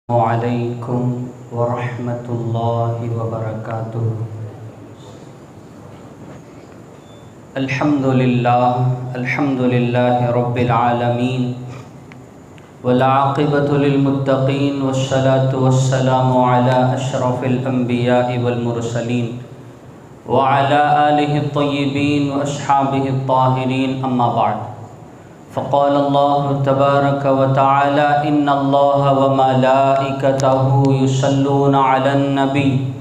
علیکم ورحمۃ اللہ وبرکاتہ۔ الحمد للہ رب العالمین والعاقبۃ للمتقین والصلاۃ والسلام علی اشرف الانبیاء والمرسلین وعلی آلہ الطیبین واصحابہ الطاہرین، اما بعد، فقال اللہ تبارک وتعالی ان اللہ وملائکتہ یصلون علی النبی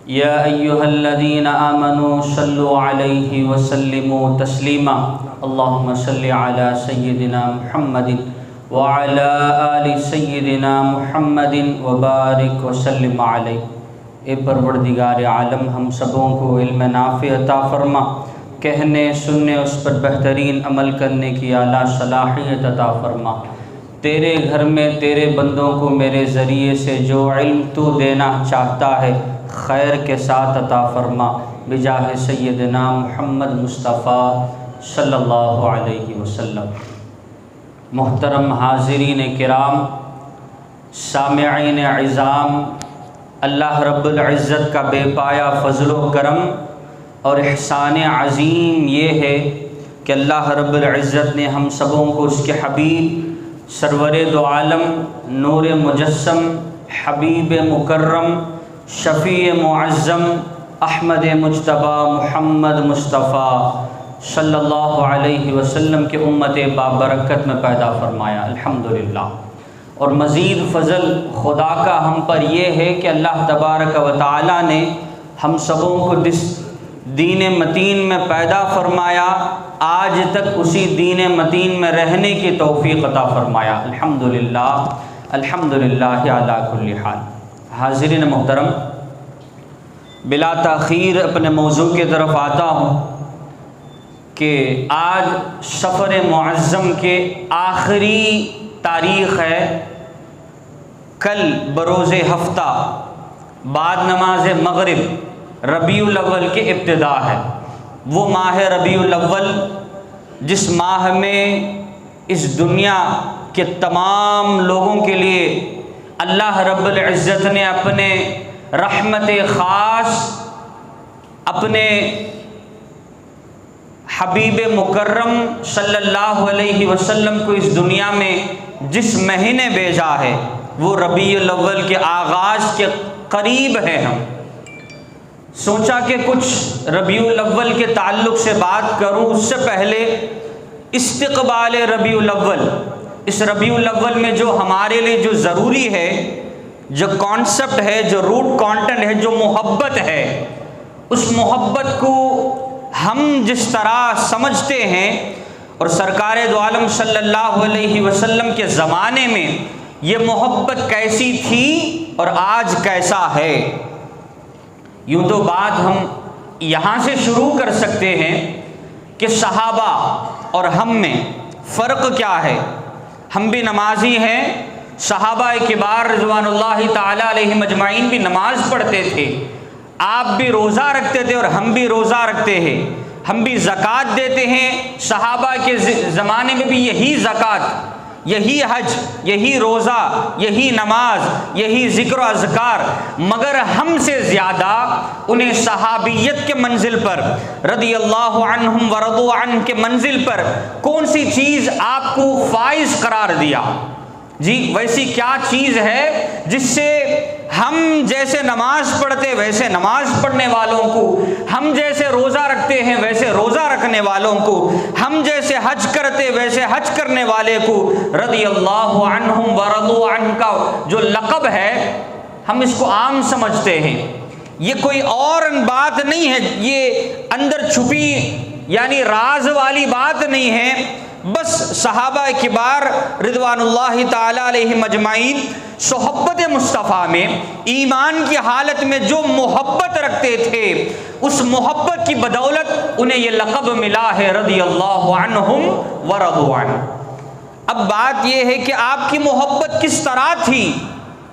یا ایہا الذین آمنوا صلوا علیہ وسلموا تسلیما، اللہم صل علی سیدنا محمد وعلی آل سیدنا محمد وبارک وسلم علیہ۔ اے پروردگار عالم، ہم سبوں کو علم نافع عطا فرما، کہنے سننے اس پر بہترین عمل کرنے کی اعلیٰ صلاحیت عطا فرما۔ تیرے گھر میں تیرے بندوں کو میرے ذریعے سے جو علم تو دینا چاہتا ہے خیر کے ساتھ عطا فرما، بجاہ سیدنا محمد مصطفیٰ صلی اللہ علیہ وسلم۔ محترم حاضرین کرام، سامعین عظام، اللہ رب العزت کا بے پایہ فضل و کرم اور احسان عظیم یہ ہے کہ اللہ رب العزت نے ہم سبوں کو اس کے حبیب سرور دو عالم، نور مجسم، حبیب مکرم، شفیع معظم، احمد مجتبی محمد مصطفیٰ صلی اللہ علیہ وسلم کے امت بابرکت میں پیدا فرمایا، الحمدللہ۔ اور مزید فضل خدا کا ہم پر یہ ہے کہ اللہ تبارک و تعالی نے ہم سبوں کو دین متین میں پیدا فرمایا، آج تک اسی دین متین میں رہنے کی توفیق عطا فرمایا، الحمدللہ الحمدللہ علی کل حال۔ حاضرین محترم، بلا تاخیر اپنے موضوع کی طرف آتا ہوں کہ آج سفر معظم کے آخری تاریخ ہے، کل بروز ہفتہ بعد نماز مغرب ربیع الاول کے ابتدا ہے۔ وہ ماہ ربیع الاول جس ماہ میں اس دنیا کے تمام لوگوں کے لیے اللہ رب العزت نے اپنے رحمت خاص اپنے حبیب مکرم صلی اللہ علیہ وسلم کو اس دنیا میں جس مہینے بھیجا ہے وہ ربیع الاول کے آغاز کے قریب ہے۔ ہم سوچا کہ کچھ ربیع الاول کے تعلق سے بات کروں، اس سے پہلے استقبال ربیع الاول، اس ربیع الاول میں جو ہمارے لیے جو ضروری ہے، جو کانسیپٹ ہے، جو روٹ کانٹینٹ ہے، جو محبت ہے، اس محبت کو ہم جس طرح سمجھتے ہیں اور سرکار دو عالم صلی اللہ علیہ وسلم کے زمانے میں یہ محبت کیسی تھی اور آج کیسا ہے، یوں تو بات ہم یہاں سے شروع کر سکتے ہیں کہ صحابہ اور ہم میں فرق کیا ہے۔ ہم بھی نمازی ہیں، صحابہ کبار رضوان اللہ تعالی علیہم اجمعین بھی نماز پڑھتے تھے، آپ بھی روزہ رکھتے تھے اور ہم بھی روزہ رکھتے ہیں، ہم بھی زکوٰۃ دیتے ہیں، صحابہ کے زمانے میں بھی یہی زکوٰۃ، یہی حج، یہی روزہ، یہی نماز، یہی ذکر و اذکار، مگر ہم سے زیادہ انہیں صحابیت کے منزل پر، رضی اللہ عنہم ورضوا عنہ کے منزل پر کون سی چیز آپ کو فائز قرار دیا؟ جی ویسی کیا چیز ہے جس سے ہم جیسے نماز پڑھتے ویسے نماز پڑھنے والوں کو، ہم جیسے روزہ رکھتے ہیں ویسے روزہ رکھنے والوں کو، ہم جیسے حج کرتے ویسے حج کرنے والے کو رضی اللہ عنہم ورضوا عنہ کا جو لقب ہے، ہم اس کو عام سمجھتے ہیں، یہ کوئی اور بات نہیں ہے، یہ اندر چھپی یعنی راز والی بات نہیں ہے، بس صحابہ کبار رضوان اللہ تعالی علیہم اجمعین صحبت مصطفیٰ میں ایمان کی حالت میں جو محبت رکھتے تھے، اس محبت کی بدولت انہیں یہ لقب ملا ہے، رضی اللہ عنہم ورضوا عنہ۔ اب بات یہ ہے کہ آپ کی محبت کس طرح تھی؟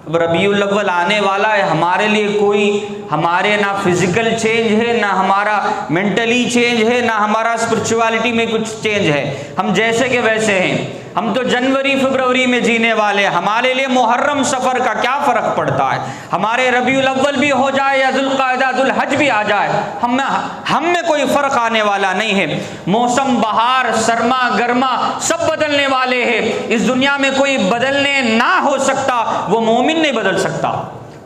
اب ربیع الاول آنے والا ہے، ہمارے لیے کوئی ہمارے نہ فزیکل چینج ہے، نہ ہمارا مینٹلی چینج ہے، نہ ہمارا اسپرچوالٹی میں کچھ چینج ہے، ہم جیسے کہ ویسے ہیں، ہم تو جنوری فروری میں جینے والے، ہمارے لیے محرم سفر کا کیا فرق پڑتا ہے؟ ہمارے ربیع الاول بھی ہو جائے یا ذوالقعدہ ذوالحج بھی آ جائے، ہم میں کوئی فرق آنے والا نہیں ہے۔ موسم بہار سرما گرما سب بدلنے والے ہیں، اس دنیا میں کوئی بدلنے نہ ہو سکتا، وہ مومن نہیں بدل سکتا۔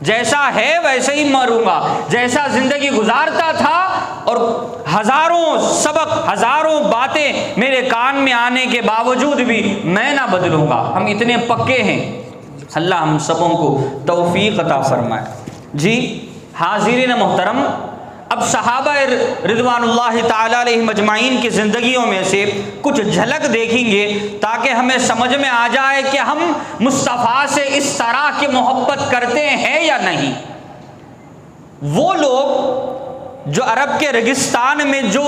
جیسا ہے ویسے ہی مروں گا، جیسا زندگی گزارتا تھا، اور ہزاروں سبق ہزاروں باتیں میرے کان میں آنے کے باوجود بھی میں نہ بدلوں گا، ہم اتنے پکے ہیں۔ اللہ ہم سبوں کو توفیق عطا فرمائے۔ جی حاضرین محترم، اب صحابہ رضوان اللہ تعالی علیہم اجمعین کی زندگیوں میں سے کچھ جھلک دیکھیں گے تاکہ ہمیں سمجھ میں آ جائے کہ ہم مصطفیٰ سے اس طرح کی محبت کرتے ہیں یا نہیں۔ وہ لوگ جو عرب کے ریگستان میں جو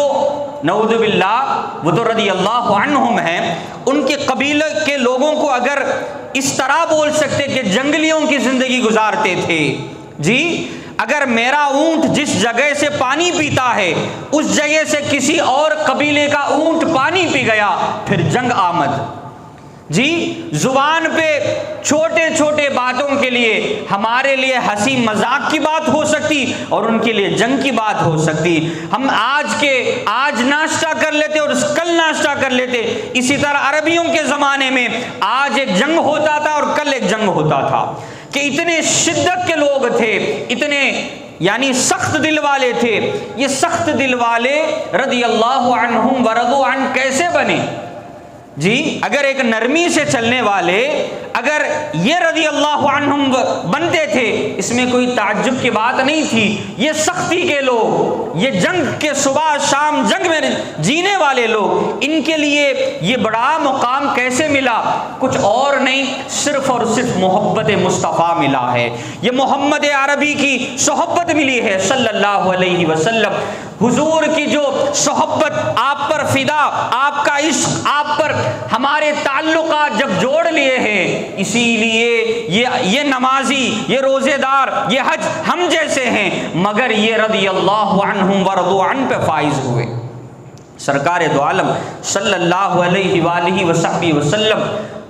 نعوذ باللہ وہ تو رضی اللہ عنہم ہیں، ان کے قبیلے کے لوگوں کو اگر اس طرح بول سکتے کہ جنگلیوں کی زندگی گزارتے تھے، جی اگر میرا اونٹ جس جگہ سے پانی پیتا ہے اس جگہ سے کسی اور قبیلے کا اونٹ پانی پی گیا پھر جنگ آمد۔ جی زبان پہ چھوٹے چھوٹے باتوں کے لیے ہمارے لیے ہنسی مذاق کی بات ہو سکتی اور ان کے لیے جنگ کی بات ہو سکتی۔ ہم آج ناشتہ کر لیتے اور کل ناشتہ کر لیتے، اسی طرح عربیوں کے زمانے میں آج ایک جنگ ہوتا تھا اور کل ایک جنگ ہوتا تھا، کہ اتنے شدت کے لوگ تھے، اتنے یعنی سخت دل والے تھے۔ یہ سخت دل والے رضی اللہ عنہم ورضوا عنہ کیسے بنے؟ جی اگر ایک نرمی سے چلنے والے اگر یہ رضی اللہ عنہم بنتے تھے، اس میں کوئی تعجب کی بات نہیں تھی۔ یہ سختی کے لوگ، یہ جنگ کے صبح شام جنگ میں جینے والے لوگ، ان کے لیے یہ بڑا مقام کیسے ملا؟ کچھ اور نہیں، صرف اور صرف محبت مصطفیٰ ملا ہے، یہ محمد عربی کی صحبت ملی ہے صلی اللہ علیہ وسلم۔ حضور کی جو صحبت آپ پر فدا، آپ کا عشق آپ پر ہمارے تعلقات جب جوڑ لیے ہیں، اسی لیے یہ نمازی، یہ روزے دار، یہ حج ہم جیسے ہیں، مگر یہ رضی اللہ عنہم ورضوا عنہ پہ فائز ہوئے۔ سرکار دو عالم صلی اللہ علیہ وآلہ وصحبہ وسلم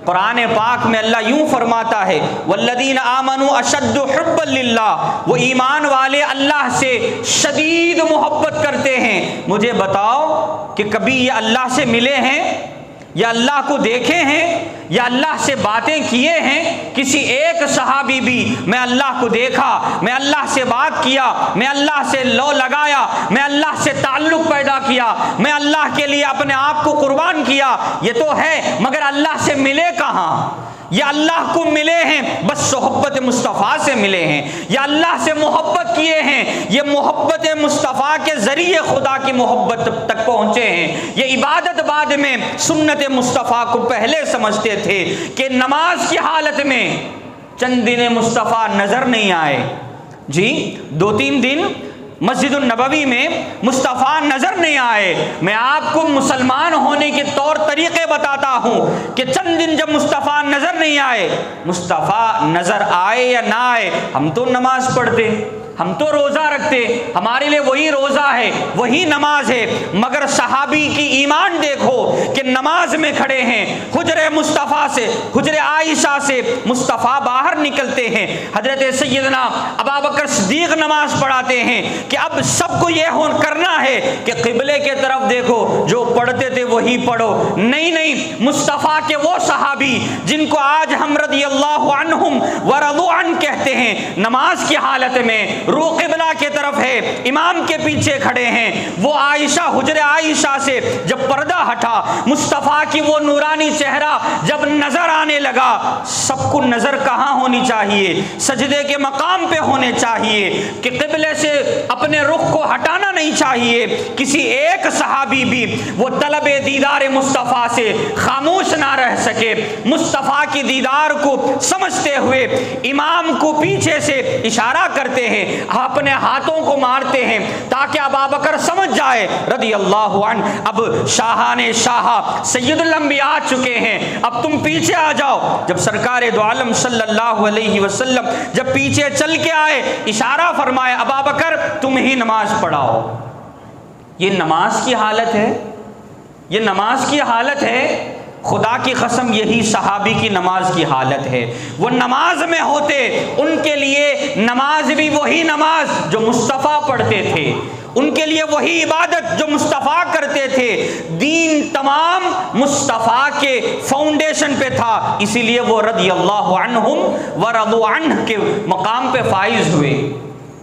قرآن پاک میں اللہ یوں فرماتا ہے والذین آمنوا اشد حبا للہ، وہ ایمان والے اللہ سے شدید محبت کرتے ہیں۔ مجھے بتاؤ کہ کبھی یہ اللہ سے ملے ہیں یا اللہ کو دیکھے ہیں یا اللہ سے باتیں کیے ہیں؟ کسی ایک صحابی بھی میں اللہ کو دیکھا، میں اللہ سے بات کیا، میں اللہ سے لو لگایا، میں اللہ سے تعلق پیدا کیا، میں اللہ کے لیے اپنے آپ کو قربان کیا، یہ تو ہے مگر اللہ سے ملے کہاں؟ یا اللہ کو ملے ہیں بس صحبت مصطفیٰ سے ملے ہیں، یا اللہ سے محبت کیے ہیں، یہ محبت مصطفیٰ کے ذریعے خدا کی محبت تک پہنچے ہیں۔ یہ عبادت بعد میں سنت مصطفیٰ کو پہلے سمجھتے تھے کہ نماز کی حالت میں چند دن مصطفیٰ نظر نہیں آئے، جی 2-3 دن مسجد النبوی میں مصطفیٰ نظر نہیں آئے۔ میں آپ کو مسلمان ہونے کے طور طریقے بتاتا ہوں کہ چند دن جب مصطفیٰ نظر نہیں آئے، مصطفیٰ نظر آئے یا نہ آئے، ہم تو نماز پڑھتے، ہم تو روزہ رکھتے، ہمارے لیے وہی روزہ ہے، وہی نماز ہے، مگر صحابی کی ایمان دیکھو کہ نماز میں کھڑے ہیں، حجر مصطفیٰ سے، حجر عائشہ سے مصطفیٰ باہر نکلتے ہیں، حضرت سیدنا ابوبکر صدیق نماز پڑھاتے ہیں کہ اب سب کو یہ کرنا ہے کہ قبلے کے طرف دیکھو، جو پڑھتے تھے وہی پڑھو۔ نہیں، مصطفیٰ کے وہ صحابی جن کو آج ہم رضی اللہ عنہم ورضوا عنہ کہتے ہیں، نماز کی حالت میں رو قبلہ کے طرف ہے، امام کے پیچھے کھڑے ہیں، وہ عائشہ حجر عائشہ سے جب پردہ ہٹا، مصطفیٰ کی وہ نورانی چہرہ جب نظر آنے لگا، سب کو نظر کہاں ہونی چاہیے؟ سجدے کے مقام پہ ہونے چاہیے کہ قبلے سے اپنے رخ کو ہٹانا نہیں چاہیے۔ کسی ایک صحابی بھی وہ طلب دیدار مصطفیٰ سے خاموش نہ رہ سکے، مصطفیٰ کی دیدار کو سمجھتے ہوئے امام کو پیچھے سے اشارہ کرتے ہیں، اپنے ہاتھوں کو مارتے ہیں تاکہ ابوبکر سمجھ جائے رضی اللہ عنہ اب شاہان شاہ سید الانبیاء آ چکے ہیں، اب تم پیچھے آ جاؤ۔ جب سرکار دو عالم صلی اللہ علیہ وسلم جب پیچھے چل کے آئے، اشارہ فرمایا ابوبکر تم ہی نماز پڑھاؤ۔ یہ نماز کی حالت ہے، یہ نماز کی حالت ہے۔ خدا کی قسم یہی صحابی کی نماز کی حالت ہے. وہ نماز میں ہوتے، ان کے لیے نماز بھی وہی نماز جو مصطفیٰ پڑھتے تھے، ان کے لیے وہی عبادت جو مصطفیٰ کرتے تھے. دین تمام مصطفیٰ کے فاؤنڈیشن پہ تھا، اسی لیے وہ رضی اللہ عنہم ورضوا عنہ کے مقام پہ فائز ہوئے.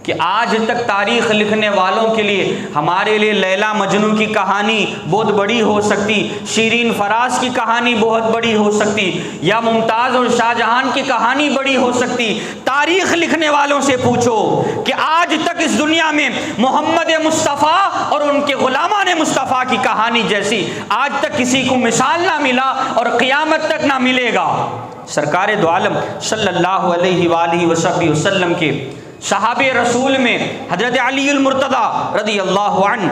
کہ آج تک تاریخ لکھنے والوں کے لیے ہمارے لیے لیلا مجنو کی کہانی بہت بڑی ہو سکتی، شیرین فراز کی کہانی بہت بڑی ہو سکتی، یا ممتاز اور شاہ جہان کی کہانی بڑی ہو سکتی. تاریخ لکھنے والوں سے پوچھو کہ آج تک اس دنیا میں محمد مصطفیٰ اور ان کے غلامان مصطفیٰ کی کہانی جیسی آج تک کسی کو مثال نہ ملا اور قیامت تک نہ ملے گا. سرکار دو عالم صلی اللہ علیہ وآلہ وسلم کے صحابہ رسول میں حضرت علی المرتضی رضی اللہ عنہ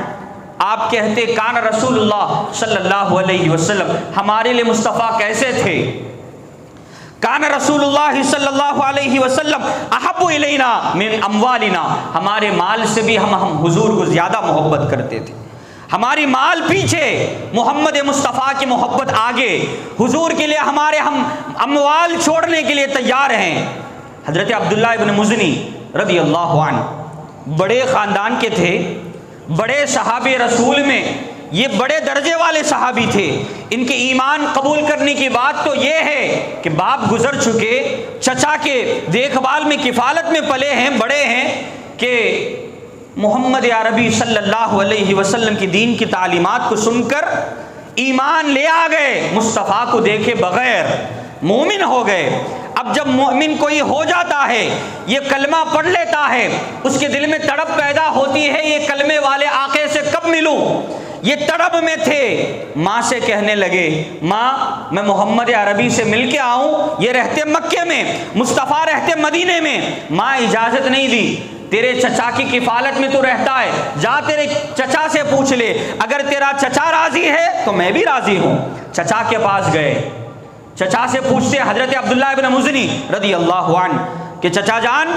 آپ کہتے کان رسول اللہ صلی اللہ علیہ وسلم، ہمارے لیے مصطفیٰ کیسے تھے؟ کان رسول اللہ صلی اللہ علیہ وسلم احب الینا من اموالنا، ہمارے مال سے بھی ہم حضور کو زیادہ محبت کرتے تھے. ہماری مال پیچھے، محمد مصطفیٰ کی محبت آگے. حضور کے لیے ہمارے ہم اموال چھوڑنے کے لیے تیار ہیں. حضرت عبداللہ ابن مزنی رضی اللہ عنہ بڑے خاندان کے تھے، بڑے صحابی رسول میں یہ بڑے درجے والے صحابی تھے. ان کے ایمان قبول کرنے کی بات تو یہ ہے کہ باپ گزر چکے، چچا کے دیکھ بھال میں کفالت میں پلے ہیں، بڑے ہیں، کہ محمد عربی صلی اللہ علیہ وسلم کی دین کی تعلیمات کو سن کر ایمان لے آ گئے، مصطفیٰ کو دیکھے بغیر مومن ہو گئے. اب جب مومن کوئی ہو جاتا ہے، یہ کلمہ پڑھ لیتا ہے، اس کے دل میں تڑپ پیدا ہوتی ہے یہ کلمے والے آقے سے کب ملوں. یہ تڑپ میں تھے. ماں سے کہنے لگے ماں میں محمد عربی سے مل کے آؤں، یہ رہتے مکے میں، مصطفیٰ رہتے مدینے میں. ماں اجازت نہیں دی. تیرے چچا کی کفالت میں تو رہتا ہے، جا تیرے چچا سے پوچھ لے، اگر تیرا چچا راضی ہے تو میں بھی راضی ہوں. چچا کے پاس گئے، چچا سے پوچھتے حضرت عبداللہ ابن مزنی رضی اللہ عنہ کہ چچا جان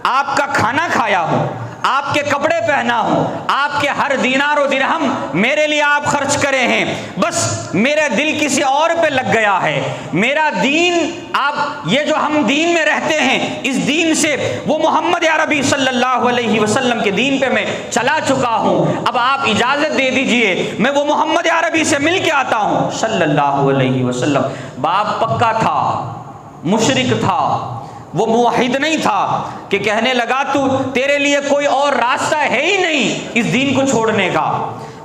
آپ کا کھانا کھایا ہوں، آپ کے کپڑے پہنا ہوں، آپ کے ہر دینار و درہم میرے لیے آپ خرچ کرے ہیں، بس میرا دل کسی اور پہ لگ گیا ہے. میرا دین، آپ یہ جو ہم دین میں رہتے ہیں، اس دین سے وہ محمد عربی صلی اللہ علیہ وسلم کے دین پہ میں چلا چکا ہوں. اب آپ اجازت دے دیجئے میں وہ محمد عربی سے مل کے آتا ہوں صلی اللہ علیہ وسلم. باپ پکا تھا، مشرک تھا، وہ موحد نہیں تھا کہ کہنے لگا تو تیرے لیے کوئی اور راستہ ہے ہی نہیں اس دین کو چھوڑنے کا.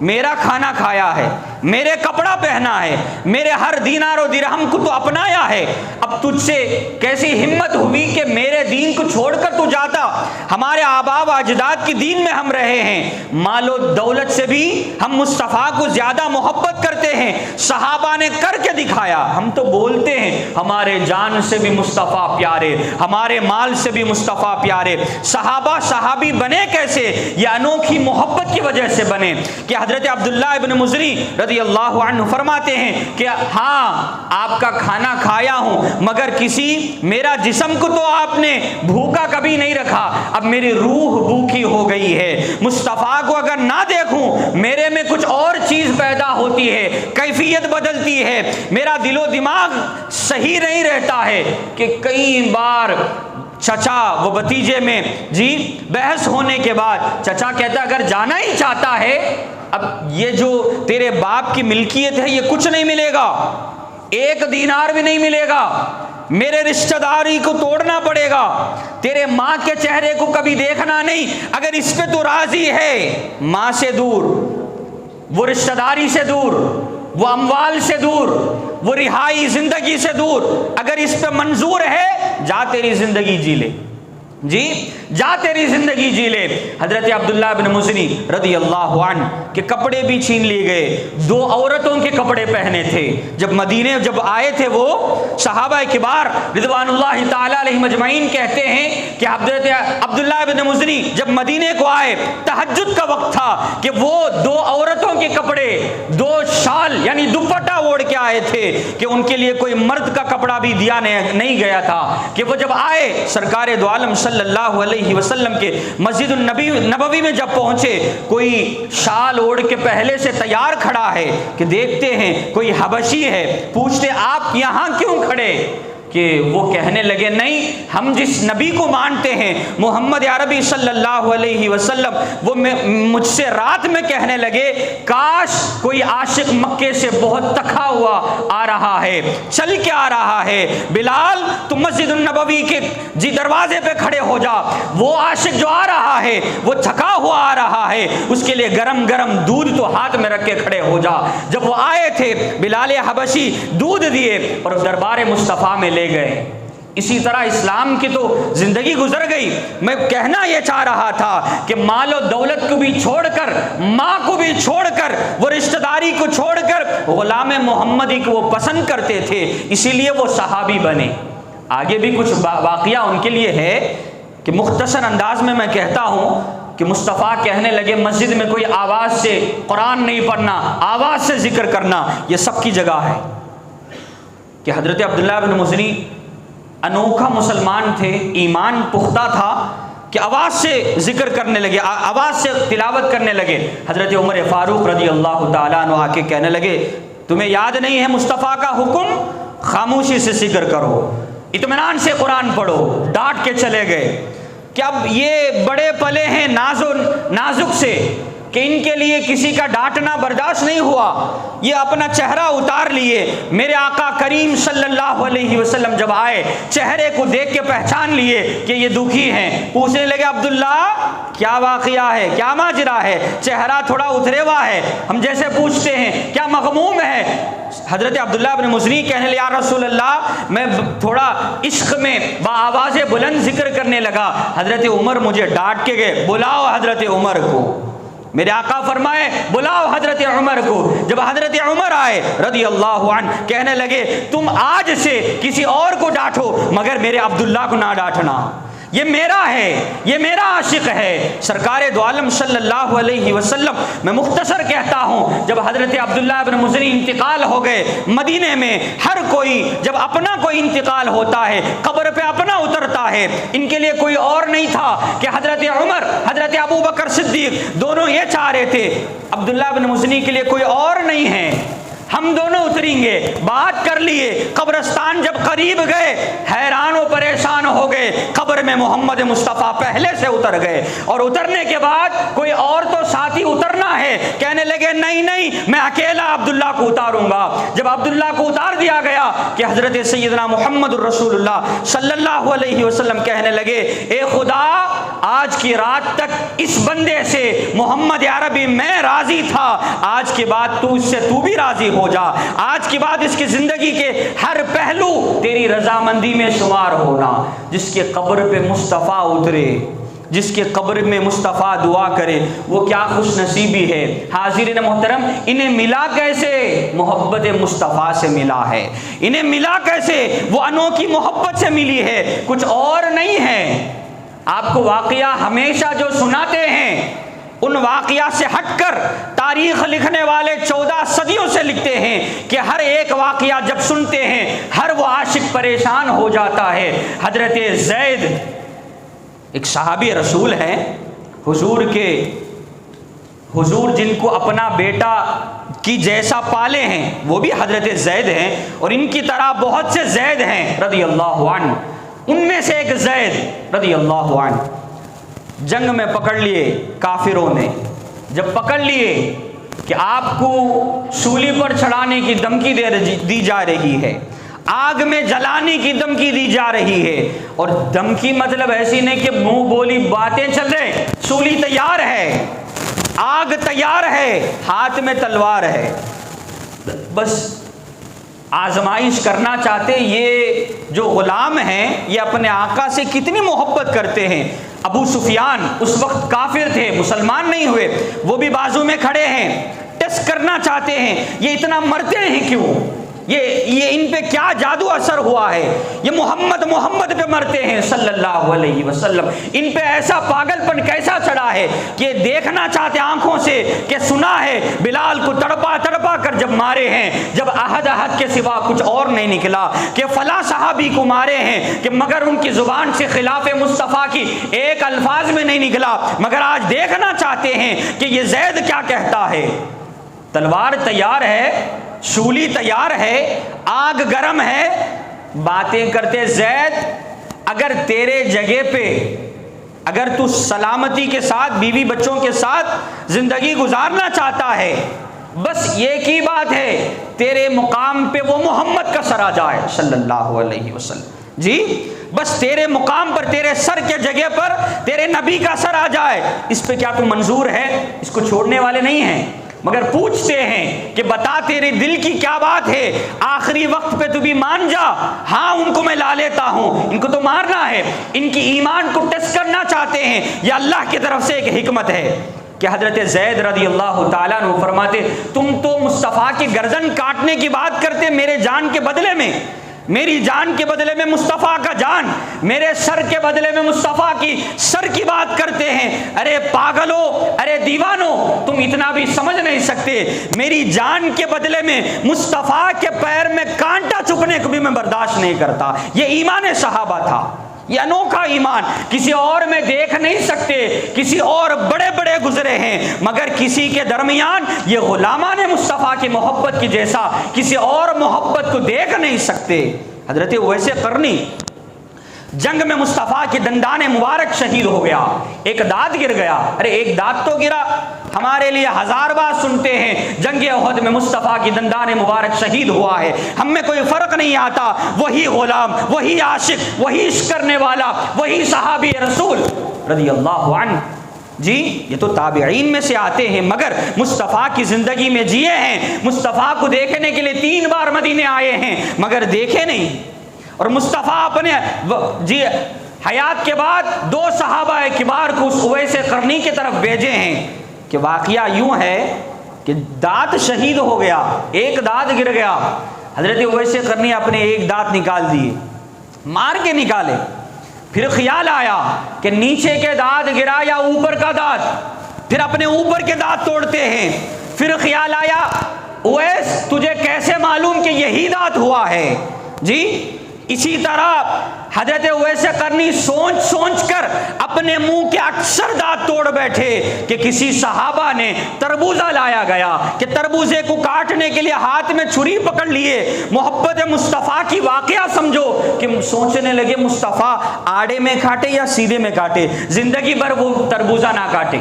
میرا کھانا کھایا ہے، میرے کپڑا پہنا ہے، میرے ہر دینار و درہم کو تو اپنایا ہے، اب تجھ سے کیسی ہمت ہوئی کہ میرے دین کو چھوڑ کر تو جاتا؟ ہمارے آباء و اجداد کی دین میں ہم رہے ہیں، مال و دولت سے بھی ہم مصطفیٰ کو زیادہ محبت کرتے ہیں. صحابہ نے کر کے دکھایا. ہم تو بولتے ہیں ہمارے جان سے بھی مصطفیٰ پیارے، ہمارے مال سے بھی مصطفیٰ پیارے. صحابہ صحابی بنے کیسے؟ یہ انوکھی محبت کی وجہ سے بنے. کہ حضرت عبداللہ ابن مزنی رضی اللہ عنہ فرماتے ہیں کہ ہاں آپ کا کھانا کھایا ہوں، مگر کسی میرا جسم کو تو آپ نے بھوکا کبھی نہیں رکھا، اب میری روح بھوکی ہو گئی ہے. مصطفیٰ کو اگر نہ دیکھوں میرے میں کچھ اور چیز پیدا ہوتی ہے، کیفیت بدلتی ہے، میرا دل و دماغ صحیح نہیں رہتا ہے. کہ کئی بار چچا و بھتیجے میں بحث ہونے کے بعد چچا کہتا اگر جانا ہی چاہتا ہے، اب یہ جو تیرے باپ کی ملکیت ہے یہ کچھ نہیں ملے گا، ایک دینار بھی نہیں ملے گا، میرے رشتہ داری کو توڑنا پڑے گا، تیرے ماں کے چہرے کو کبھی دیکھنا نہیں. اگر اس پہ تو راضی ہے، ماں سے دور، وہ رشتہ داری سے دور، وہ اموال سے دور، وہ رہائی زندگی سے دور، اگر اس پہ منظور ہے جا تیری زندگی جی لے، جا تیری زندگی جی لے. حضرت عبداللہ بن مزنی رضی اللہ عنہ کے کپڑے بھی چھین لیے گئے. 2 عورتوں کے کپڑے پہنے تھے. جب مدینے جب آئے تھے وہ صحابہ کبار رضوان اللہ تعالی علیہم اجمعین کہتے ہیں کہ حضرت عبداللہ بن مزنی جب مدینے کو آئے تہجد کا وقت تھا کہ وہ 2 عورتوں کے کپڑے 2 شال یعنی دوپٹہ اوڑھ کے آئے تھے کہ ان کے لیے کوئی مرد کا کپڑا بھی دیا نہیں گیا تھا. کہ وہ جب آئے سرکار دو عالم صلی اللہ علیہ وسلم کے مسجد نبوی میں جب پہنچے، کوئی شال اوڑھ کے پہلے سے تیار کھڑا ہے کہ دیکھتے ہیں کوئی حبشی ہے، پوچھتے آپ یہاں کیوں کھڑے؟ کہ وہ کہنے لگے نہیں، ہم جس نبی کو مانتے ہیں محمد عربی صلی اللہ علیہ وسلم، وہ مجھ سے رات میں کہنے لگے کاش کوئی عاشق مکے سے بہت تھکا ہوا آ رہا ہے، چل کے آ رہا ہے، بلال تم مسجد النبوی کے دروازے پہ کھڑے ہو جا، وہ عاشق جو آ رہا ہے وہ تھکا ہوا آ رہا ہے، اس کے لیے گرم گرم دودھ تو ہاتھ میں رکھ کے کھڑے ہو جا۔ جب وہ آئے تھے بلال حبشی دودھ دیے اور دربار مصطفیٰ میں لے گئے۔ اسی طرح اسلام کی تو زندگی گزر گئی۔ میں کہنا یہ چاہ رہا تھا کہ مال و دولت کو بھی چھوڑ کر، ماں کو بھی چھوڑ کر، وہ رشتہ داری کو چھوڑ کر غلام محمدی کو وہ پسند کرتے تھے، اسی لیے وہ صحابی بنے۔ آگے بھی کچھ واقعہ ان کے لیے ہے کہ مختصر انداز میں کہتا ہوں کہ مصطفیٰ کہنے لگے مسجد میں کوئی آواز سے قرآن نہیں پڑھنا، آواز سے ذکر کرنا، یہ سب کی جگہ ہے۔ کہ حضرت عبداللہ بن مزنی انوکھا مسلمان تھے، ایمان پختہ تھا کہ آواز سے ذکر کرنے لگے، آواز سے تلاوت کرنے لگے۔ حضرت عمر فاروق رضی اللہ تعالیٰ عنہ آ کے کہنے لگے تمہیں یاد نہیں ہے مصطفیٰ کا حکم؟ خاموشی سے ذکر کرو، اطمینان سے قرآن پڑھو۔ ڈانٹ کے چلے گئے کہ اب یہ بڑے پلے ہیں نازک سے کہ ان کے لیے کسی کا ڈانٹنا برداشت نہیں ہوا، یہ اپنا چہرہ اتار لیے۔ میرے آقا کریم صلی اللہ علیہ وسلم جب آئے چہرے کو دیکھ کے پہچان لیے کہ یہ دکھی ہیں، پوچھنے لگے عبداللہ کیا واقعہ ہے، کیا ماجرا ہے؟ چہرہ تھوڑا اترے ہوا ہے، ہم جیسے پوچھتے ہیں کیا مغموم ہے؟ حضرت عبداللہ بن مزنی کہنے لگے یا رسول اللہ میں تھوڑا عشق میں بآواز بلند ذکر کرنے لگا، حضرت عمر مجھے ڈانٹ کے گئے، بلاؤ حضرت عمر کو۔ میرے آقا فرمائے بلاؤ حضرت عمر کو۔ جب حضرت عمر آئے رضی اللہ عنہ کہنے لگے تم آج سے کسی اور کو ڈانٹو مگر میرے عبداللہ کو نہ ڈانٹنا، یہ میرا ہے، یہ میرا عاشق ہے۔ سرکار دو عالم صلی اللہ علیہ وسلم، میں مختصر کہتا ہوں، جب حضرت عبداللہ بن مزنی انتقال ہو گئے مدینے میں، ہر کوئی جب اپنا کوئی انتقال ہوتا ہے قبر پہ اپنا اترتا ہے، ان کے لیے کوئی اور نہیں تھا کہ حضرت عمر، حضرت ابو بکر صدیق دونوں یہ چاہ رہے تھے عبداللہ بن مزنی کے لیے کوئی اور نہیں ہے، ہم دونوں اتریں گے۔ بات کر لیے، قبرستان جب قریب گئے حیران و پریشان ہو گئے، قبر میں محمد مصطفیٰ پہلے سے اتر گئے، اور اترنے کے بعد کوئی اور تو ساتھی اترنا ہے، کہنے لگے نہیں نہیں میں اکیلا عبداللہ کو اتاروں گا۔ جب عبداللہ کو اتار دیا گیا کہ حضرت سیدنا محمد الرسول اللہ صلی اللہ علیہ وسلم کہنے لگے اے خدا آج کی رات تک اس بندے سے محمد عربی میں راضی تھا، آج کے بعد تو اس سے تو بھی راضی ہو جا، آج کے بعد اس کی زندگی کے ہر پہلو تیری رضامندی میں شمار ہونا۔ جس کے قبر پہ مصطفیٰ اترے، جس کے قبر میں مصطفیٰ دعا کرے، وہ کیا خوش نصیبی ہے۔ حاضرین محترم، انہیں ملا کیسے؟ محبت مصطفیٰ سے ملا ہے۔ انہیں ملا کیسے؟ وہ انوکھی محبت سے ملی ہے، کچھ اور نہیں ہے۔ آپ کو واقعہ ہمیشہ جو سناتے ہیں ان واقعات سے ہٹ کر تاریخ لکھنے والے 14 صدیوں سے لکھتے ہیں کہ ہر ایک واقعہ جب سنتے ہیں ہر وہ عاشق پریشان ہو جاتا ہے۔ حضرت زید ایک صحابی رسول ہیں، حضور جن کو اپنا بیٹا کی جیسا پالے ہیں وہ بھی حضرت زید ہیں، اور ان کی طرح بہت سے زید ہیں رضی اللہ عنہ۔ ان میں سے ایک زید رضی اللہ عنہ جنگ میں پکڑ لیے کافروں نے، جب پکڑ لیے کہ آپ کو سولی پر چڑھانے کی دھمکی دی جا رہی ہے، آگ میں جلانے کی دھمکی دی جا رہی ہے، اور دھمکی مطلب ایسی نہیں کہ منہ بولی باتیں چل رہے، سولی تیار ہے، آگ تیار ہے، ہاتھ میں تلوار ہے، بس آزمائش کرنا چاہتے۔ یہ جو غلام ہیں یہ اپنے آقا سے کتنی محبت کرتے ہیں۔ ابو سفیان اس وقت کافر تھے، مسلمان نہیں ہوئے، وہ بھی بازو میں کھڑے ہیں، ٹیسٹ کرنا چاہتے ہیں یہ اتنا مرتے ہیں کیوں، یہ ان پہ کیا جادو اثر ہوا ہے، یہ محمد پہ مرتے ہیں صلی اللہ علیہ وسلم، ان پہ ایسا پاگل پن کیسا چڑھا ہے کہ دیکھنا چاہتے آنکھوں سے کہ سنا ہے بلال کو تڑپا کر جب مارے ہیں، جب احد کے سوا کچھ اور نہیں نکلا، کہ فلاں صحابی کو مارے ہیں کہ مگر ان کی زبان سے خلاف مصطفیٰ کی ایک الفاظ میں نہیں نکلا، مگر آج دیکھنا چاہتے ہیں کہ یہ زید کیا کہتا ہے۔ تلوار تیار ہے، شولی تیار ہے، آگ گرم ہے، باتیں کرتے زید اگر تیرے جگہ پہ اگر تو سلامتی کے ساتھ بیوی بچوں کے ساتھ زندگی گزارنا چاہتا ہے، بس ایک ہی بات ہے، تیرے مقام پہ وہ محمد کا سر آ جائے صلی اللہ علیہ وسلم، جی بس تیرے مقام پر، تیرے سر کے جگہ پر تیرے نبی کا سر آ جائے، اس پہ کیا تو منظور ہے؟ اس کو چھوڑنے والے نہیں ہیں، مگر پوچھتے ہیں کہ بتا تیرے دل کی کیا بات ہے، آخری وقت پہ تو بھی مان جا۔ ہاں ان کو میں لا لیتا ہوں، ان کو تو مارنا ہے، ان کی ایمان کو ٹیسٹ کرنا چاہتے ہیں، یہ اللہ کی طرف سے ایک حکمت ہے کہ حضرت زید رضی اللہ تعالیٰ عنہ فرماتے تم تو مصطفیٰ کی گردن کاٹنے کی بات کرتے میرے جان کے بدلے میں، میری جان کے بدلے میں مصطفیٰ کا جان، میرے سر کے بدلے میں مصطفیٰ کی سر کی بات کرتے ہیں۔ ارے پاگلو، ارے دیوانو، تم اتنا بھی سمجھ نہیں سکتے، میری جان کے بدلے میں مصطفیٰ کے پیر میں کانٹا چبھنے کو بھی میں برداشت نہیں کرتا۔ یہ ایمان صحابہ تھا، یہ انوکھا ایمان، کسی اور میں دیکھ نہیں سکتے، کسی اور بڑے بڑے گزرے ہیں، مگر کسی کے درمیان یہ غلامان مصطفیٰ کی محبت کی جیسا کسی اور محبت کو دیکھ نہیں سکتے۔ حضرت اویس قرنی جنگ میں مصطفیٰ کی دندان مبارک شہید ہو گیا، ایک دانت گر گیا، ارے ایک دانت تو گرا، ہمارے لیے ہزار بار سنتے ہیں جنگ احد میں مصطفیٰ کی دندان مبارک شہید ہوا ہے، ہم میں کوئی فرق نہیں آتا، وہی غلام، وہی عاشق، وہی عشق کرنے والا، وہی صحابی رسول رضی اللہ عنہ، جی یہ تو تابعین میں سے آتے ہیں، مگر مصطفیٰ کی زندگی میں جیے ہیں، مصطفیٰ کو دیکھنے کے لیے 3 بار مدینے آئے ہیں مگر دیکھے نہیں، اور مصطفیٰ اپنے جی حیات کے بعد 2 صحابہ کبار کو اس اویس قرنی کی طرف بھیجے ہیں کہ واقعہ یوں ہے کہ دانت شہید ہو گیا، ایک دانت گر گیا، حضرت اویس قرنی اپنے ایک دانت نکال دیے، مار کے نکالے، پھر خیال آیا کہ نیچے کے دانت گرا یا اوپر کا دانت، پھر اپنے اوپر کے دانت توڑتے ہیں، پھر خیال آیا اویس تجھے کیسے معلوم کہ یہی دانت ہوا ہے؟ جی اسی طرح حضرت اویس قرنی سوچ کر اپنے منہ کے اکثر دانت توڑ بیٹھے کہ کسی صحابہ نے تربوزہ لایا گیا کہ تربوزے کو کاٹنے کے لیے ہاتھ میں چھری پکڑ لیے، محبت مصطفیٰ کی واقعہ سمجھو کہ سوچنے لگے مصطفیٰ آڑے میں کاٹے یا سیدھے میں کاٹے، زندگی بھر وہ تربوزہ نہ کاٹے،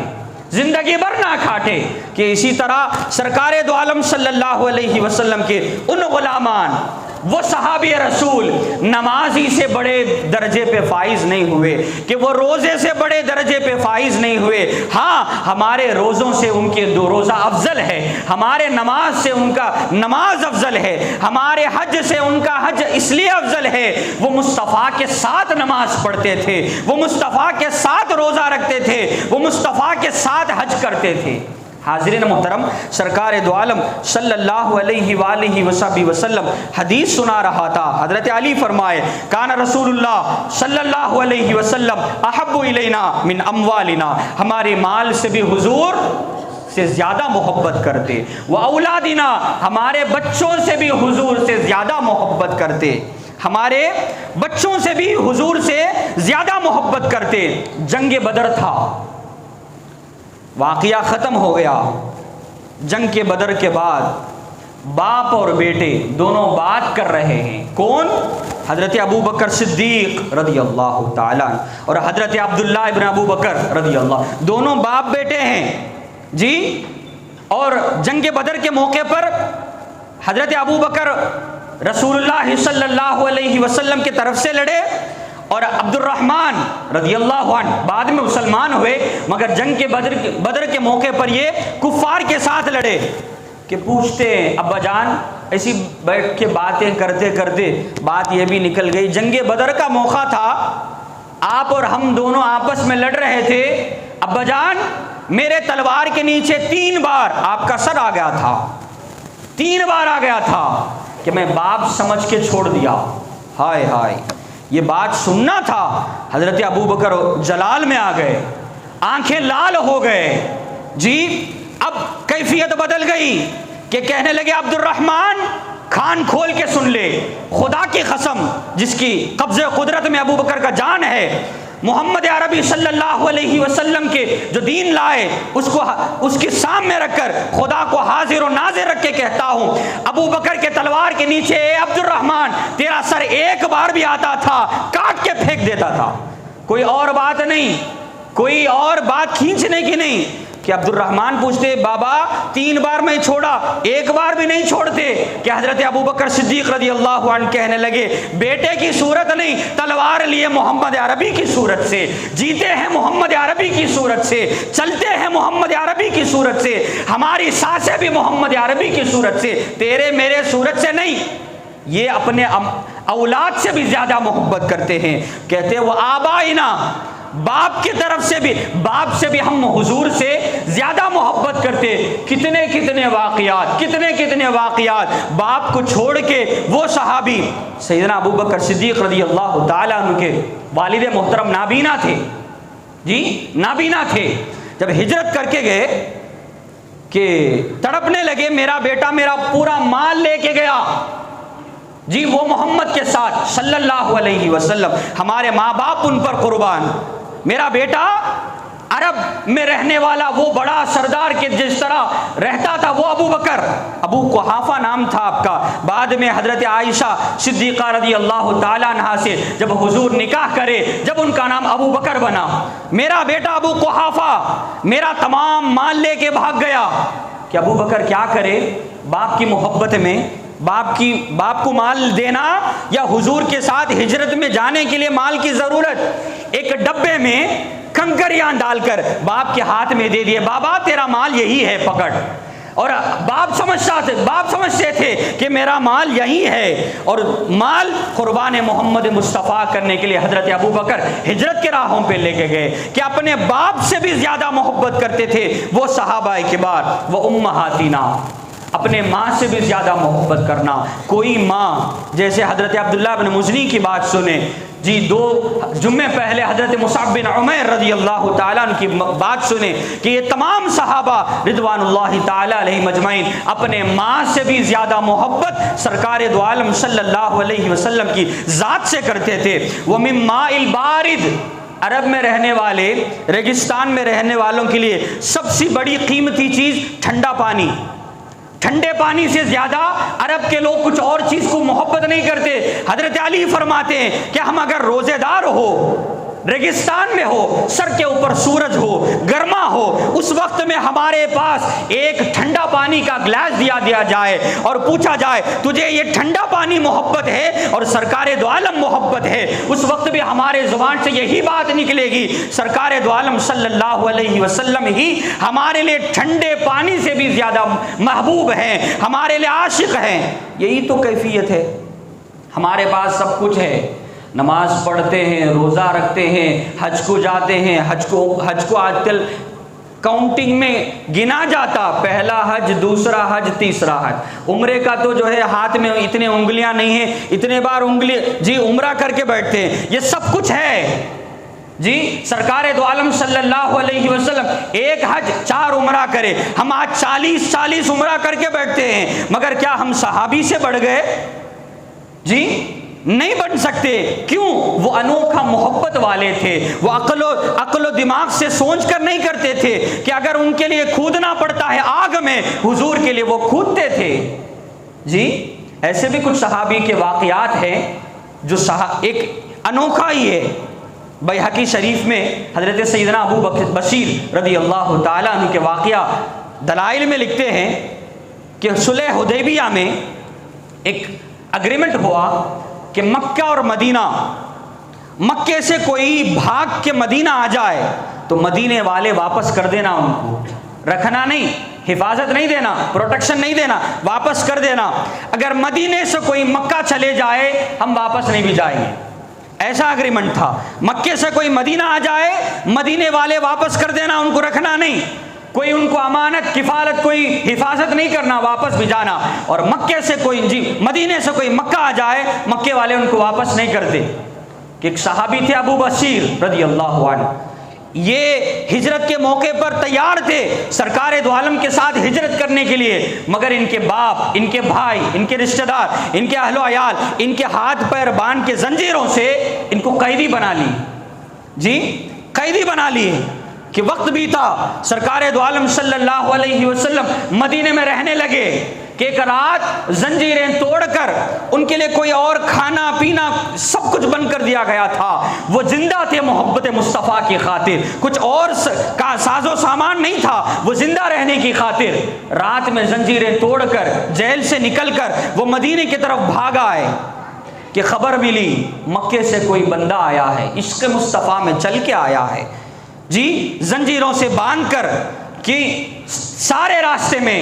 زندگی بھر نہ کھاٹے، کہ اسی طرح سرکار دو عالم صلی اللہ علیہ وسلم کے ان غلامان، وہ صحابی رسول نمازی سے بڑے درجے پہ فائز نہیں ہوئے، کہ وہ روزے سے بڑے درجے پہ فائز نہیں ہوئے، ہاں ہمارے روزوں سے ان کے 2 روزہ افضل ہے، ہمارے نماز سے ان کا نماز افضل ہے، ہمارے حج سے ان کا حج اس لیے افضل ہے وہ مصطفیٰ کے ساتھ نماز پڑھتے تھے، وہ مصطفیٰ کے ساتھ روزہ رکھتے تھے، وہ مصطفیٰ کے ساتھ حج کرتے تھے۔ حاضرین محترم، سرکار دو عالم صلی اللہ علیہ وآلہ وسلم حدیث سنا رہا تھا، حضرت علی فرمائے کان رسول اللہ صلی اللہ علیہ وسلم احب الینا من اموالنا، ہمارے مال سے بھی حضور سے زیادہ محبت کرتے، واولادنا، ہمارے بچوں سے بھی حضور سے زیادہ محبت کرتے، ہمارے بچوں سے بھی حضور سے زیادہ محبت کرتے۔ جنگ بدر تھا، واقعہ ختم ہو گیا، جنگ کے بدر کے بعد باپ اور بیٹے دونوں بات کر رہے ہیں، کون؟ حضرت ابو بکر صدیق رضی اللہ تعالیٰ اور حضرت عبداللہ ابن ابو بکر رضی اللہ، دونوں باپ بیٹے ہیں جی، اور جنگ بدر کے موقع پر حضرت ابو بکر رسول اللہ صلی اللہ علیہ وسلم کی طرف سے لڑے، اور عبد الرحمن رضی اللہ عنہ بعد میں مسلمان ہوئے، مگر جنگ کے بدر کے موقع پر یہ کفار کے ساتھ لڑے، کہ پوچھتے ہیں ابا جان، ایسی بیٹھ کے باتیں کرتے کرتے بات یہ بھی نکل گئی، جنگ بدر کا موقع تھا، آپ اور ہم دونوں آپس میں لڑ رہے تھے، ابا جان میرے تلوار کے نیچے 3 بار آپ کا سر آ گیا تھا، 3 بار آ گیا تھا، کہ میں باپ سمجھ کے چھوڑ دیا. ہائے ہائے، یہ بات سننا تھا. حضرت ابو بکر جلال میں آ گئے، آنکھیں لال ہو گئے. جی اب کیفیت بدل گئی کہ کہنے لگے عبد الرحمن کان کھول کے سن لے، خدا کی قسم جس کی قبض قدرت میں ابو بکر کا جان ہے، محمد عربی صلی اللہ علیہ وسلم کے جو دین لائے اس کے سامنے رکھ کر خدا کو حاضر و ناظر رکھ کے کہتا ہوں، ابو بکر کے تلوار کے نیچے اے عبد الرحمن تیرا سر ایک بار بھی آتا تھا کاٹ کے پھینک دیتا تھا. کوئی اور بات نہیں، کوئی اور بات کھینچنے کی نہیں. کہ عبد الرحمن پوچھتے بابا 3 بار میں چھوڑا، ایک بار بھی نہیں چھوڑتے. کہ حضرت ابو بکر صدیق رضی اللہ عنہ کہنے لگے بیٹے کی صورت نہیں، تلوار لیے محمد عربی کی صورت سے، جیتے ہیں محمد عربی کی صورت سے، چلتے ہیں محمد عربی کی صورت سے، ہماری سانسیں بھی محمد عربی کی صورت سے، تیرے میرے صورت سے نہیں. یہ اپنے اولاد سے بھی زیادہ محبت کرتے ہیں. کہتے وہ آبائنا، باپ کی طرف سے بھی، باپ سے بھی ہم حضور سے زیادہ محبت کرتے. کتنے کتنے واقعات باپ کو چھوڑ کے وہ صحابی سیدنا ابو بکر صدیق رضی اللہ تعالیٰ عنہ کے والد محترم نابینا تھے. جی نابینا تھے. جب ہجرت کر کے گئے کہ تڑپنے لگے میرا بیٹا میرا پورا مال لے کے گیا. جی وہ محمد کے ساتھ صلی اللہ علیہ وسلم، ہمارے ماں باپ ان پر قربان، میرا بیٹا عرب میں رہنے والا وہ بڑا سردار کے جس طرح رہتا تھا وہ ابو بکر، ابو قحافہ نام تھا آپ کا. بعد میں حضرت عائشہ صدیقہ رضی اللہ تعالیٰ عنہا سے جب حضور نکاح کرے، جب ان کا نام ابو بکر بنا، میرا بیٹا ابو قحافہ میرا تمام مال لے کے بھاگ گیا. کہ ابو بکر کیا کرے باپ کی محبت میں، باپ کو مال دینا یا حضور کے ساتھ ہجرت میں جانے کے لیے مال کی ضرورت. ایک ڈبے میں کنکریاں ڈال کر باپ کے ہاتھ میں دے دیے، بابا تیرا مال یہی ہے پکڑ. اور باپ سمجھتے تھے کہ میرا مال یہی ہے. اور مال قربان محمد مصطفیٰ کرنے کے لیے حضرت ابو بکر ہجرت کے راہوں پہ لے کے گئے. کہ اپنے باپ سے بھی زیادہ محبت کرتے تھے وہ صحابہ کبار. وہ امہاتنا، اپنے ماں سے بھی زیادہ محبت کرنا. کوئی ماں جیسے حضرت عبداللہ بن مزنی کی بات سنیں. جی 2 جمعے پہلے حضرت مصعب بن عمیر رضی اللہ تعالیٰ عنہ کی بات سنیں کہ یہ تمام صحابہ رضوان اللہ تعالیٰ علیہ مجمعین اپنے ماں سے بھی زیادہ محبت سرکار دو عالم صلی اللہ علیہ وسلم کی ذات سے کرتے تھے. وَمِن مَاءِ الْبَارِدِ، عرب میں رہنے والے، ریگستان میں رہنے والوں کے لیے سب سے بڑی قیمتی چیز ٹھنڈا پانی. ٹھنڈے پانی سے زیادہ عرب کے لوگ کچھ اور چیز کو محبت نہیں کرتے. حضرت علی فرماتے ہیں کہ ہم اگر روزے دار ہو، ریگستان میں ہو، سر کے اوپر سورج ہو، گرما ہو، اس وقت میں ہمارے پاس ایک ٹھنڈا پانی کا گلاس دیا جائے اور پوچھا جائے تجھے یہ ٹھنڈا پانی محبت ہے اور سرکار دو عالم محبت ہے، اس وقت بھی ہمارے زبان سے یہی بات نکلے گی سرکار دو عالم صلی اللہ علیہ وسلم ہی ہمارے لیے ٹھنڈے پانی سے بھی زیادہ محبوب ہیں، ہمارے لیے عاشق ہیں. یہی تو کیفیت ہے. ہمارے پاس سب کچھ ہے، نماز پڑھتے ہیں، روزہ رکھتے ہیں، حج کو جاتے ہیں. حج کو آج کل کاؤنٹنگ میں گنا جاتا، پہلا حج، دوسرا حج، تیسرا حج. عمرے کا تو جو ہے ہاتھ میں اتنے انگلیاں نہیں ہیں، اتنے بار انگلی جی عمرہ کر کے بیٹھتے ہیں. یہ سب کچھ ہے. جی سرکار دو عالم صلی اللہ علیہ وسلم ایک حج 4 عمرہ کرے، ہم آج 40 عمرہ کر کے بیٹھتے ہیں. مگر کیا ہم صحابی سے بڑھ گئے؟ جی نہیں بن سکتے. کیوں؟ وہ انوکھا محبت والے تھے. وہ عقل و دماغ سے سوچ کر نہیں کرتے تھے کہ اگر ان کے لیے کودنا پڑتا ہے آگ میں، حضور کے لیے وہ کودتے تھے. جی ایسے بھی کچھ صحابی کے واقعات ہیں جو ایک انوکھا ہی ہے. بیہقی شریف میں حضرت سیدنا ابو بشیر رضی اللہ تعالیٰ عنہ کے واقعہ دلائل میں لکھتے ہیں کہ صلح حدیبیہ میں ایک اگریمنٹ ہوا کہ مکہ اور مدینہ، مکے سے کوئی بھاگ کے مدینہ آ جائے تو مدینے والے واپس کر دینا، ان کو رکھنا نہیں، حفاظت نہیں دینا، پروٹیکشن نہیں دینا، واپس کر دینا. اگر مدینے سے کوئی مکہ چلے جائے ہم واپس نہیں بھی جائیں گے. ایسا اگریمنٹ تھا. مکے سے کوئی مدینہ آ جائے مدینے والے واپس کر دینا، ان کو رکھنا نہیں. کوئی ان کو امانت کفالت کوئی حفاظت نہیں کرنا، واپس بھیجانا. اور مکے سے کوئی مدینے سے کوئی مکہ آ جائے مکے والے ان کو واپس نہیں کرتے. کہ ایک صحابی تھے ابو بصیر رضی اللہ عنہ، یہ ہجرت کے موقع پر تیار تھے سرکار دو عالم کے ساتھ ہجرت کرنے کے لیے، مگر ان کے باپ، ان کے بھائی، ان کے رشتہ دار، ان کے اہل و عیال ان کے ہاتھ پیر باندھ کے زنجیروں سے ان کو قیدی بنا لی. جی قیدی بنا لیے. کہ وقت بھی تھا سرکار دو عالم صلی اللہ علیہ وسلم مدینے میں رہنے لگے کہ ایک رات زنجیریں توڑ کر ان کے لیے کوئی اور کھانا پینا سب کچھ بند کر دیا گیا تھا. وہ زندہ تھے محبت مصطفیٰ کی خاطر، کچھ اور کا ساز و سامان نہیں تھا، وہ زندہ رہنے کی خاطر رات میں زنجیریں توڑ کر جیل سے نکل کر وہ مدینے کی طرف بھاگ آئے. کہ خبر ملی مکے سے کوئی بندہ آیا ہے، عشق مصطفیٰ میں چل کے آیا ہے. جی زنجیروں سے باندھ کر کہ سارے راستے میں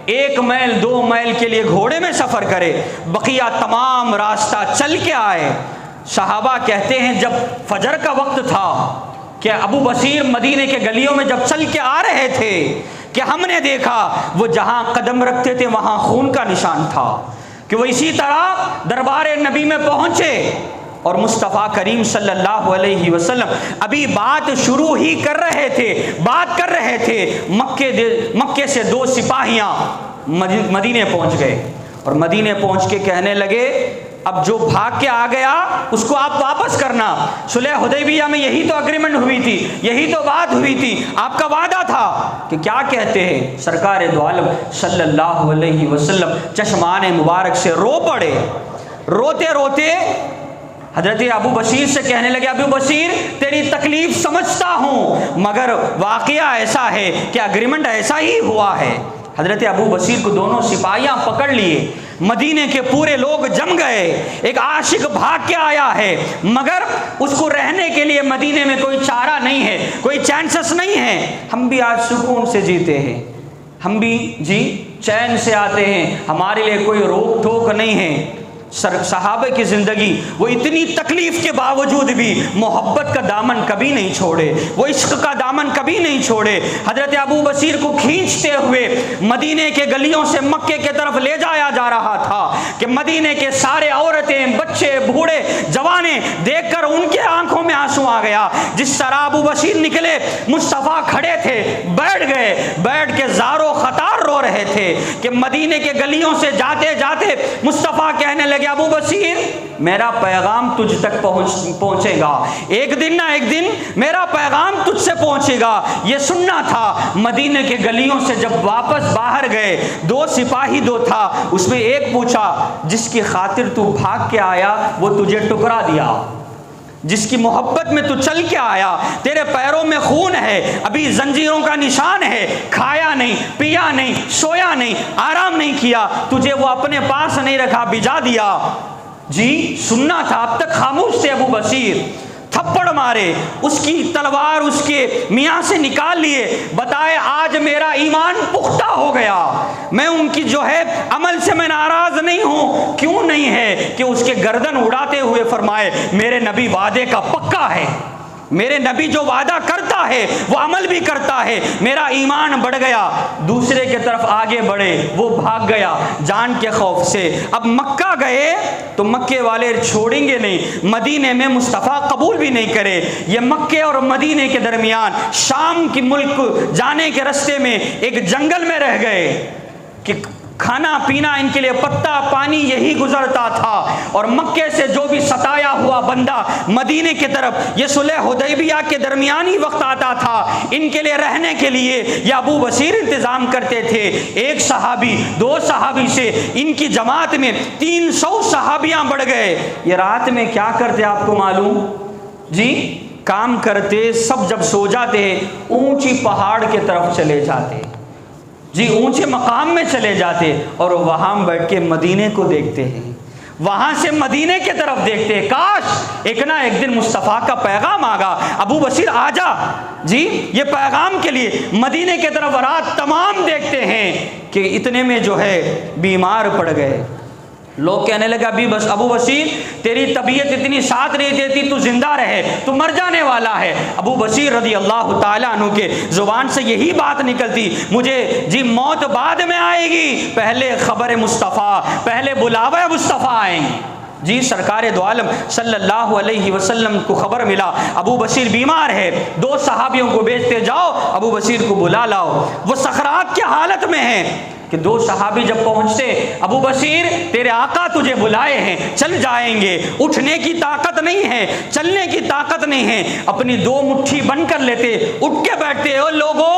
1 میل 2 میل کے لیے گھوڑے میں سفر کرے، بقیہ تمام راستہ چل کے آئے. صحابہ کہتے ہیں جب فجر کا وقت تھا کہ ابو بصیر مدینے کے گلیوں میں جب چل کے آ رہے تھے کہ ہم نے دیکھا وہ جہاں قدم رکھتے تھے وہاں خون کا نشان تھا. کہ وہ اسی طرح دربار نبی میں پہنچے اور مصطفیٰ کریم صلی اللہ علیہ وسلم ابھی بات شروع ہی کر رہے تھے مکے سے 2 سپاہیاں مدینے پہنچ گئے اور مدینے پہنچ کے کہنے لگے اب جو بھاگ کے آ گیا اس کو آپ واپس کرنا. صلح حدیبیہ میں یہی تو اگریمنٹ ہوئی تھی، یہی تو بات ہوئی تھی، آپ کا وعدہ تھا. کہ کیا کہتے ہیں سرکار دو عالم صلی اللہ علیہ وسلم چشمان مبارک سے رو پڑے. روتے روتے حضرت ابو بصیر سے کہنے لگے ابو بصیر تیری تکلیف سمجھتا ہوں مگر واقعہ ایسا ہے کہ اگریمنٹ ایسا ہی ہوا ہے. حضرت ابو بصیر کو دونوں سپاہیاں پکڑ لیے، مدینے کے پورے لوگ جم گئے. ایک عاشق بھاگ کے آیا ہے مگر اس کو رہنے کے لیے مدینے میں کوئی چارہ نہیں ہے، کوئی چانسز نہیں ہے. ہم بھی آج سکون سے جیتے ہیں، ہم بھی چین سے آتے ہیں، ہمارے لیے کوئی روک ٹوک نہیں ہے. صحابہ کی زندگی وہ اتنی تکلیف کے باوجود بھی محبت کا دامن کبھی نہیں چھوڑے، وہ عشق کا دامن کبھی نہیں چھوڑے. حضرت ابو بصیر کو کھینچتے ہوئے مدینے کے گلیوں سے مکے کے طرف لے جایا جا رہا تھا کہ مدینے کے سارے عورتیں، بچے، بوڑھے، جوانے دیکھ کر ان کے آنکھوں میں آنسو آ گیا. جس طرح ابو بصیر نکلے مصطفیٰ کھڑے تھے، بیٹھ کے زارو خطار رو رہے تھے کہ مدینے کے گلیوں سے جاتے جاتے مصطفیٰ کہنے لگے ابو بصیر میرا پیغام تجھ تک پہنچے گا، ایک دن نہ ایک دن میرا پیغام تجھ سے پہنچے گا. یہ سننا تھا. مدینے کے گلیوں سے جب واپس باہر گئے 2 سپاہی تھا، اس میں ایک پوچھا جس کی خاطر تو بھاگ کے آیا وہ تجھے ٹکرا دیا، جس کی محبت میں تو چل کے آیا، تیرے پیروں میں خون ہے، ابھی زنجیروں کا نشان ہے، کھایا نہیں، پیا نہیں، سویا نہیں، آرام نہیں کیا، تجھے وہ اپنے پاس نہیں رکھا، بھجا دیا. جی سننا تھا. اب تک خاموش تھے ابو بصیر. تھپڑ مارے، اس کی تلوار اس کے میاں سے نکال لیے. بتائے آج میرا ایمان پختہ ہو گیا، میں ان کی جو ہے عمل سے میں ناراض نہیں ہوں. کیوں نہیں ہے کہ اس کے گردن اڑاتے ہوئے فرمائے میرے نبی وعدے کا پکا ہے، میرے نبی جو وعدہ کرتا ہے وہ عمل بھی کرتا ہے. میرا ایمان بڑھ گیا. دوسرے کے طرف آگے بڑھے، وہ بھاگ گیا جان کے خوف سے. اب مکہ گئے تو مکے والے چھوڑیں گے نہیں، مدینے میں مصطفیٰ قبول بھی نہیں کرے. یہ مکے اور مدینے کے درمیان شام کی ملک جانے کے رستے میں ایک جنگل میں رہ گئے کہ کھانا پینا ان کے لیے پتا پانی یہی گزرتا تھا. اور مکے سے جو بھی ستایا ہوا بندہ مدینے کی طرف، یہ صلح حدیبیہ کے درمیانی وقت آتا تھا، ان کے لیے رہنے کے لیے یہ ابو بصیر انتظام کرتے تھے. 1 صحابی 2 صحابی سے ان کی جماعت میں 300 صحابیاں بڑھ گئے. یہ رات میں کیا کرتے آپ کو معلوم؟ کام کرتے. سب جب سو جاتے اونچی پہاڑ کے طرف چلے جاتے، اونچے مقام میں چلے جاتے اور وہاں بیٹھ کے مدینے کو دیکھتے ہیں، وہاں سے مدینے کے طرف دیکھتے ہیں. کاش ایک نہ ایک دن مصطفیٰ کا پیغام آگا، ابو بصیر آ جا یہ پیغام کے لیے. مدینے کے طرف رات تمام دیکھتے ہیں کہ اتنے میں جو ہے بیمار پڑ گئے. لوگ کہنے لگے ابو بشیر تیری طبیعت اتنی ساتھ نہیں دیتی، تو زندہ رہے، تو مر جانے والا ہے۔ ابو بشیر رضی اللہ تعالیٰ عنہ کے زبان سے یہی بات نکلتی، مجھے جی موت بعد میں آئے گی، پہلے خبر مصطفیٰ، پہلے بلاوہ مصطفیٰ آئیں گے۔ جی سرکار دو عالم صلی اللہ علیہ وسلم کو خبر ملا ابو بشیر بیمار ہے، 2 صحابیوں کو بھیجتے جاؤ ابو بشیر کو بلا لاؤ، وہ سکرات کی حالت میں ہیں کہ 2 صحابی جب پہنچتے، ابو بشیر تیرے آقا تجھے بلائے ہیں، چل جائیں گے، اٹھنے کی طاقت نہیں ہے، چلنے کی طاقت نہیں ہے، اپنی 2 مٹھی بند کر لیتے، اٹھ کے بیٹھتے، او لوگو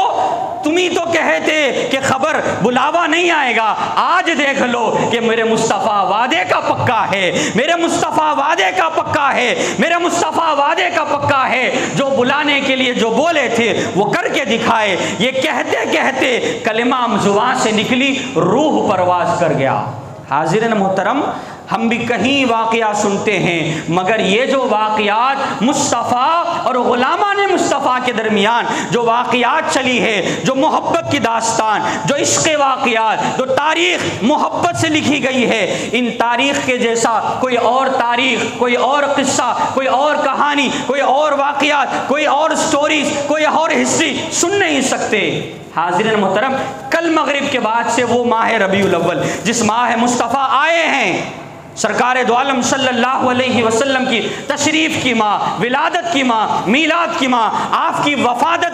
تم ہی تو کہے تھے کہ خبر بلاوا نہیں آئے گا، آج دیکھ لو کہ میرے مصطفیٰ وعدے کا پکا ہے، میرے مصطفیٰ وعدے کا پکا ہے، میرے مصطفیٰ وعدے کا پکا ہے، جو بلانے کے لیے جو بولے تھے وہ کر کے دکھائے۔ یہ کہتے کہتے کلمہ زبان سے نکلی، روح پرواز کر گیا۔ حاضرین محترم، ہم بھی کہیں واقعہ سنتے ہیں، مگر یہ جو واقعات مصطفیٰ اور غلامان مصطفیٰ کے درمیان جو واقعات چلی ہے، جو محبت کی داستان، جو عشق واقعات، جو تاریخ محبت سے لکھی گئی ہے، ان تاریخ کے جیسا کوئی اور تاریخ، کوئی اور قصہ، کوئی اور کہانی، کوئی اور واقعات، کوئی اور سٹوریز، کوئی اور ہسٹری سن نہیں سکتے۔ حاضرین محترم، کل مغرب کے بعد سے وہ ماہ ربیع الاول، جس ماہ مصطفیٰ آئے ہیں، سرکار دو عالم صلی اللہ علیہ وسلم کی تشریف کی ماہ، ولادت کی ماہ، میلاد کی ماہ، آپ کی وفات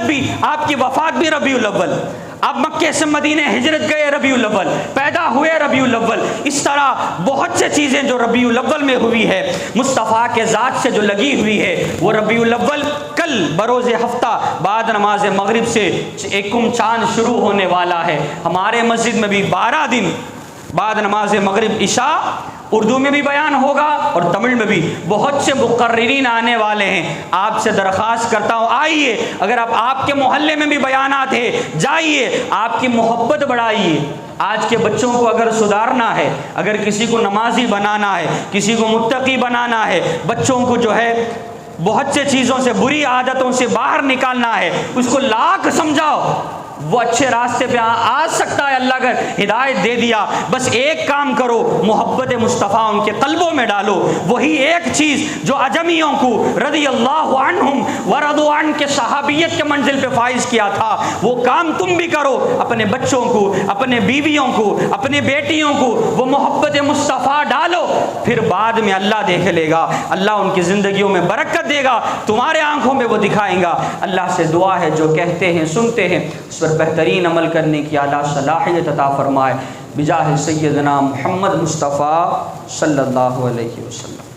بھی ربیع الاول، اب مکے سے مدینے ہجرت گئے ربیع الاول، پیدا ہوئے ربیع الاول، اس طرح بہت سے چیزیں جو ربیع الاول میں ہوئی ہے، مصطفیٰ کے ذات سے جو لگی ہوئی ہے، وہ ربیع الاول کل بروز ہفتہ بعد نماز مغرب سے ایکم چاند شروع ہونے والا ہے۔ ہمارے مسجد میں بھی 12 دن بعد نماز مغرب عشاء اردو میں بھی بیان ہوگا اور تمل میں بھی، بہت سے مقررین آنے والے ہیں۔ آپ سے درخواست کرتا ہوں آئیے، اگر آپ کے محلے میں بھی بیانات ہیں جائیے، آپ کی محبت بڑھائیے۔ آج کے بچوں کو اگر سدھارنا ہے، اگر کسی کو نمازی بنانا ہے، کسی کو متقی بنانا ہے، بچوں کو جو ہے بہت سے چیزوں سے، بری عادتوں سے باہر نکالنا ہے، اس کو لاکھ سمجھاؤ، وہ اچھے راستے پہ آ سکتا ہے، اللہ کا ہدایت دے دیا۔ بس ایک کام کرو، محبت مصطفیٰ ان کے قلبوں میں ڈالو، وہی ایک چیز جو عجمیوں کو رضی اللہ عنہم ورضوا عنہ کے صحابیت کے منزل پہ فائز کیا تھا، وہ کام تم بھی کرو، اپنے بچوں کو، اپنے بیویوں کو، اپنے بیٹیوں کو وہ محبت مصطفیٰ ڈالو، پھر بعد میں اللہ دیکھ لے گا، اللہ ان کی زندگیوں میں برکت دے گا، تمہارے آنکھوں میں وہ دکھائیں گا۔ اللہ سے دعا ہے جو کہتے ہیں سنتے ہیں اس پر بہترین عمل کرنے کی اعلیٰ صلاحیت عطا فرمائے، بجاہ سیدنا محمد مصطفیٰ صلی اللہ علیہ وسلم۔